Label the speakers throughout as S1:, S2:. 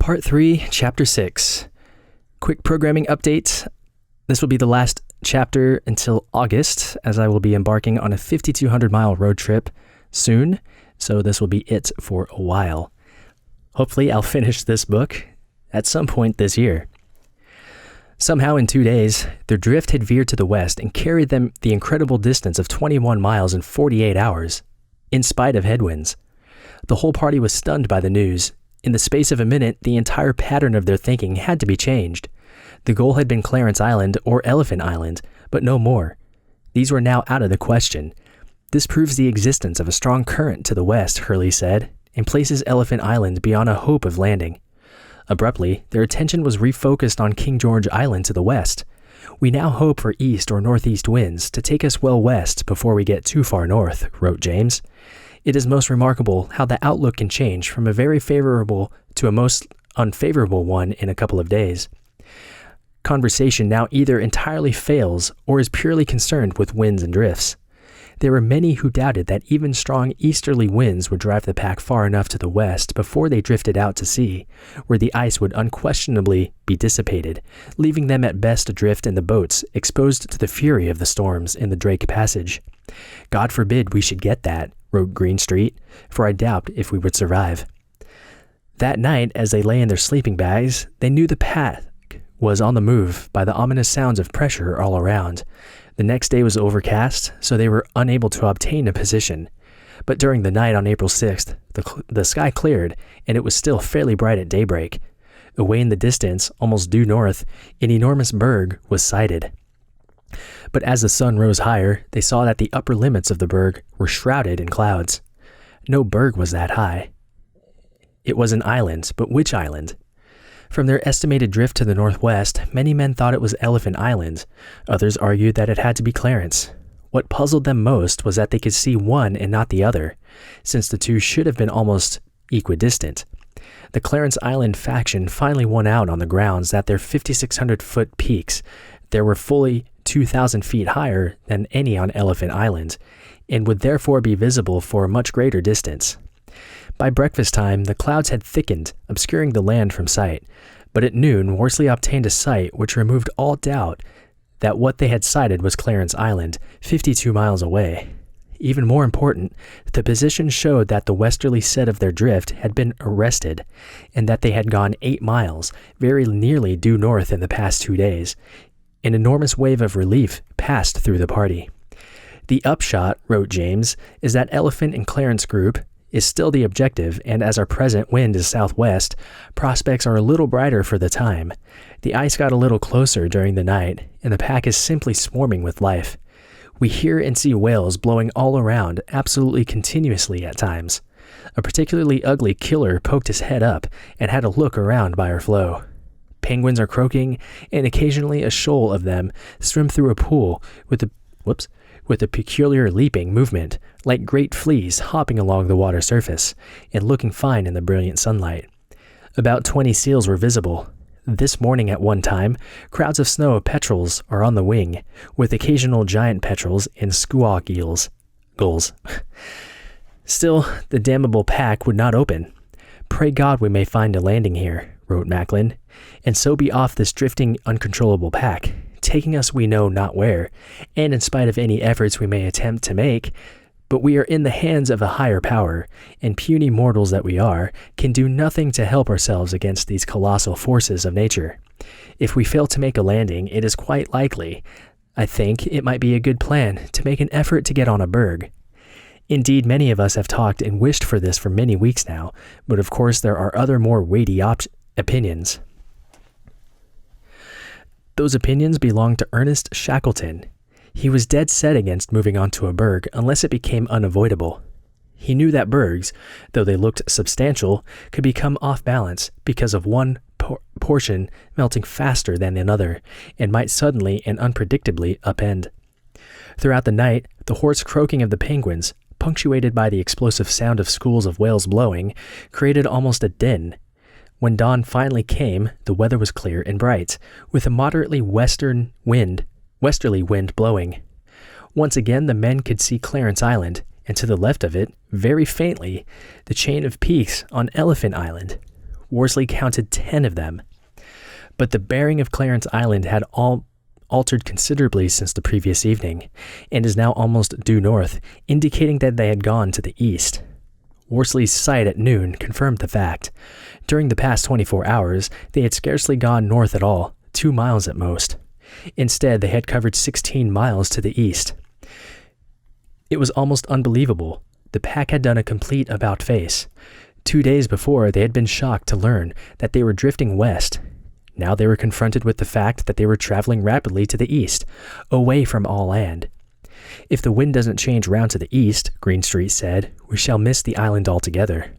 S1: Part 3, Chapter 6. Quick programming update. This will be the last chapter until August, as I will be embarking on a 5,200-mile road trip soon, so this will be it for a while. Hopefully, I'll finish this book at some point this year. Somehow in 2 days, their drift had veered to the west and carried them the incredible distance of 21 miles in 48 hours, in spite of headwinds. The whole party was stunned by the news. In the space of a minute, the entire pattern of their thinking had to be changed. The goal had been Clarence Island or Elephant Island, but no more. These were now out of the question. This proves the existence of a strong current to the west, Hurley said, and places Elephant Island beyond a hope of landing. Abruptly, their attention was refocused on King George Island to the west. We now hope for east or northeast winds to take us well west before we get too far north, wrote James. It is most remarkable how the outlook can change from a very favorable to a most unfavorable one in a couple of days. Conversation now either entirely fails or is purely concerned with winds and drifts. There were many who doubted that even strong easterly winds would drive the pack far enough to the west before they drifted out to sea, where the ice would unquestionably be dissipated, leaving them at best adrift in the boats, exposed to the fury of the storms in the Drake Passage. God forbid we should get that, wrote Greenstreet, for I doubt if we would survive. That night, as they lay in their sleeping bags, they knew the pack was on the move by the ominous sounds of pressure all around. The next day was overcast, so they were unable to obtain a position. But during the night on April 6th, the sky cleared, and it was still fairly bright at daybreak. Away in the distance, almost due north, an enormous berg was sighted. But as the sun rose higher, they saw that the upper limits of the berg were shrouded in clouds. No berg was that high. It was an island, but which island? From their estimated drift to the northwest, many men thought it was Elephant Island. Others argued that it had to be Clarence. What puzzled them most was that they could see one and not the other, since the two should have been almost equidistant. The Clarence Island faction finally won out on the grounds that their 5,600-foot peaks there were fully 2,000 feet higher than any on Elephant Island, and would therefore be visible for a much greater distance. By breakfast time, the clouds had thickened, obscuring the land from sight, but at noon, Worsley obtained a sight which removed all doubt that what they had sighted was Clarence Island, 52 miles away. Even more important, the position showed that the westerly set of their drift had been arrested, and that they had gone 8 miles, very nearly due north in the past 2 days. An enormous wave of relief passed through the party. The upshot, wrote James, is that Elephant and Clarence Group is still the objective, and as our present wind is southwest, prospects are a little brighter for the time. The ice got a little closer during the night, and the pack is simply swarming with life. We hear and see whales blowing all around, absolutely continuously at times. A particularly ugly killer poked his head up and had a look around by our floe. Penguins are croaking, and occasionally a shoal of them swim through a pool with a peculiar leaping movement, like great fleas hopping along the water surface, and looking fine in the brilliant sunlight. About 20 seals were visible. This morning at one time, crowds of snow petrels are on the wing, with occasional giant petrels and squawk gulls. Still, the damnable pack would not open. Pray God we may find a landing here, wrote Macklin, and so be off this drifting, uncontrollable pack, taking us we know not where, and in spite of any efforts we may attempt to make. But we are in the hands of a higher power, and puny mortals that we are, can do nothing to help ourselves against these colossal forces of nature. If we fail to make a landing, it is quite likely, I think, it might be a good plan to make an effort to get on a berg. Indeed, many of us have talked and wished for this for many weeks now, but of course there are other more weighty opinions. Those opinions belong to Ernest Shackleton. He was dead set against moving onto a berg unless it became unavoidable. He knew that bergs, though they looked substantial, could become off balance because of one portion melting faster than another, and might suddenly and unpredictably upend. Throughout the night, the hoarse croaking of the penguins, punctuated by the explosive sound of schools of whales blowing, created almost a din. When dawn finally came, the weather was clear and bright, with a moderately westerly wind blowing. Once again, the men could see Clarence Island, and to the left of it, very faintly, the chain of peaks on Elephant Island. Worsley counted 10 of them. But the bearing of Clarence Island had altered considerably since the previous evening, and is now almost due north, indicating that they had gone to the east. Worsley's sight at noon confirmed the fact. During the past 24 hours, they had scarcely gone north at all, 2 miles at most. Instead, they had covered 16 miles to the east. It was almost unbelievable. The pack had done a complete about-face. 2 days before, they had been shocked to learn that they were drifting west. Now they were confronted with the fact that they were traveling rapidly to the east, away from all land. If the wind doesn't change round to the east, Greenstreet said, we shall miss the island altogether.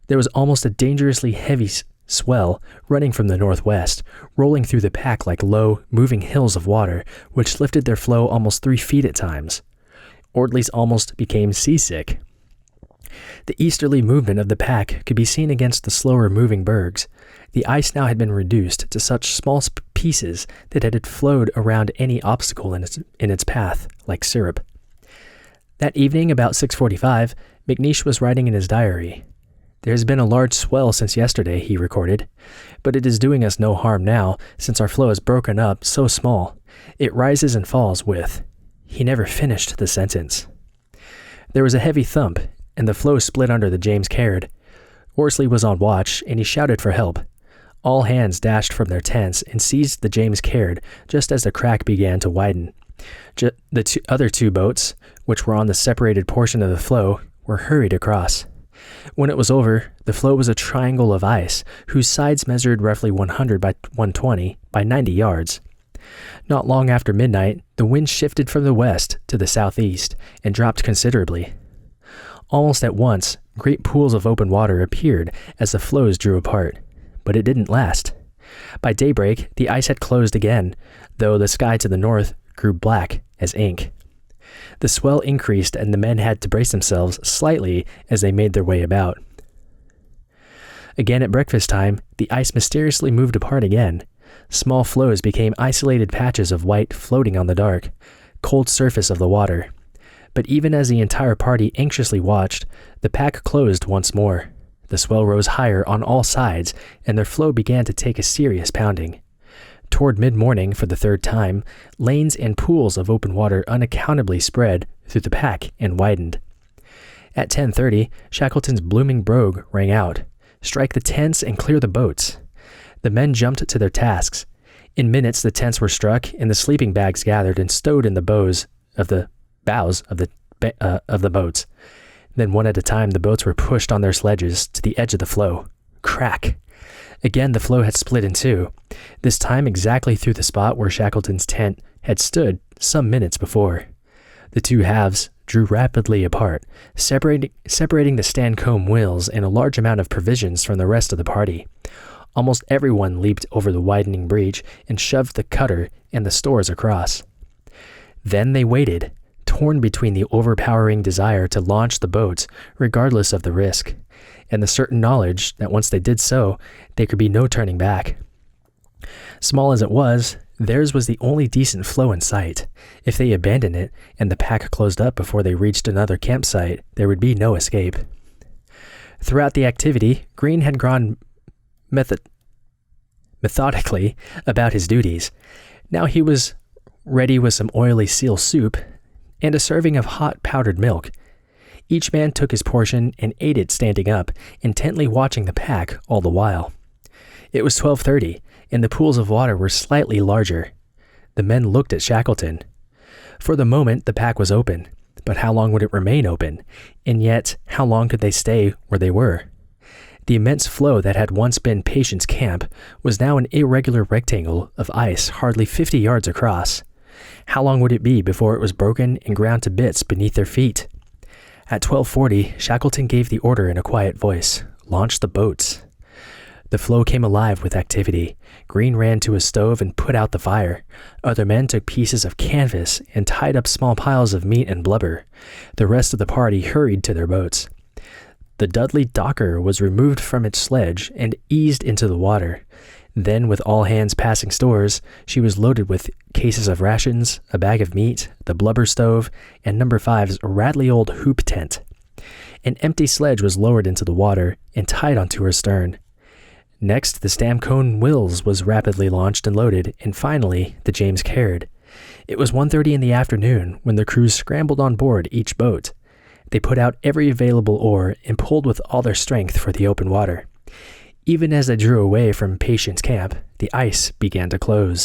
S1: There was almost a dangerously heavy swell running from the northwest, rolling through the pack like low, moving hills of water, which lifted their flow almost 3 feet at times. Orderlies almost became seasick. The easterly movement of the pack could be seen against the slower moving bergs. The ice now had been reduced to such small pieces that it had flowed around any obstacle in its path, like syrup. That evening, about 6:45, McNeish was writing in his diary. There has been a large swell since yesterday, he recorded, but it is doing us no harm now, since our flow is broken up so small. It rises and falls with. He never finished the sentence. There was a heavy thump, and the floe split under the James Caird. Worsley was on watch, and he shouted for help. All hands dashed from their tents and seized the James Caird just as the crack began to widen. The other two boats, which were on the separated portion of the floe, were hurried across. When it was over, the floe was a triangle of ice, whose sides measured roughly 100 by 120 by 90 yards. Not long after midnight, the wind shifted from the west to the southeast and dropped considerably. Almost at once, great pools of open water appeared as the floes drew apart, but it didn't last. By daybreak, the ice had closed again, though the sky to the north grew black as ink. The swell increased and the men had to brace themselves slightly as they made their way about. Again at breakfast time, the ice mysteriously moved apart again. Small floes became isolated patches of white floating on the dark, cold surface of the water. But even as the entire party anxiously watched, the pack closed once more. The swell rose higher on all sides, and their flow began to take a serious pounding. Toward mid-morning, for the third time, lanes and pools of open water unaccountably spread through the pack and widened. At 10:30, Shackleton's blooming brogue rang out, "Strike the tents and clear the boats." The men jumped to their tasks. In minutes, the tents were struck and the sleeping bags gathered and stowed in the bows of the boats. Then one at a time, the boats were pushed on their sledges to the edge of the floe. Crack! Again, the floe had split in two, this time exactly through the spot where Shackleton's tent had stood some minutes before. The two halves drew rapidly apart, separating the Stancomb wheels and a large amount of provisions from the rest of the party. Almost everyone leaped over the widening breach and shoved the cutter and the stores across. Then they waited, torn between the overpowering desire to launch the boats regardless of the risk, and the certain knowledge that once they did so, there could be no turning back. Small as it was, theirs was the only decent flow in sight. If they abandoned it and the pack closed up before they reached another campsite, there would be no escape. Throughout the activity, Green had gone methodically about his duties. Now he was ready with some oily seal soup and a serving of hot powdered milk. Each man took his portion and ate it standing up, intently watching the pack all the while. It was 12:30, and the pools of water were slightly larger. The men looked at Shackleton. For the moment, the pack was open, but how long would it remain open? And yet, how long could they stay where they were? The immense floe that had once been Patience Camp was now an irregular rectangle of ice hardly 50 yards across. How long would it be before it was broken and ground to bits beneath their feet? At 12:40, Shackleton gave the order in a quiet voice, "Launch the boats." The floe came alive with activity. Green ran to a stove and put out the fire. Other men took pieces of canvas and tied up small piles of meat and blubber. The rest of the party hurried to their boats. The Dudley Docker was removed from its sledge and eased into the water. Then, with all hands passing stores, she was loaded with cases of rations, a bag of meat, the blubber stove, and No. 5's rattly old hoop tent. An empty sledge was lowered into the water and tied onto her stern. Next, the Stamcone Wills was rapidly launched and loaded, and finally, the James Caird. It was 1:30 in the afternoon when the crews scrambled on board each boat. They put out every available oar and pulled with all their strength for the open water. Even as they drew away from Patience Camp, the ice began to close.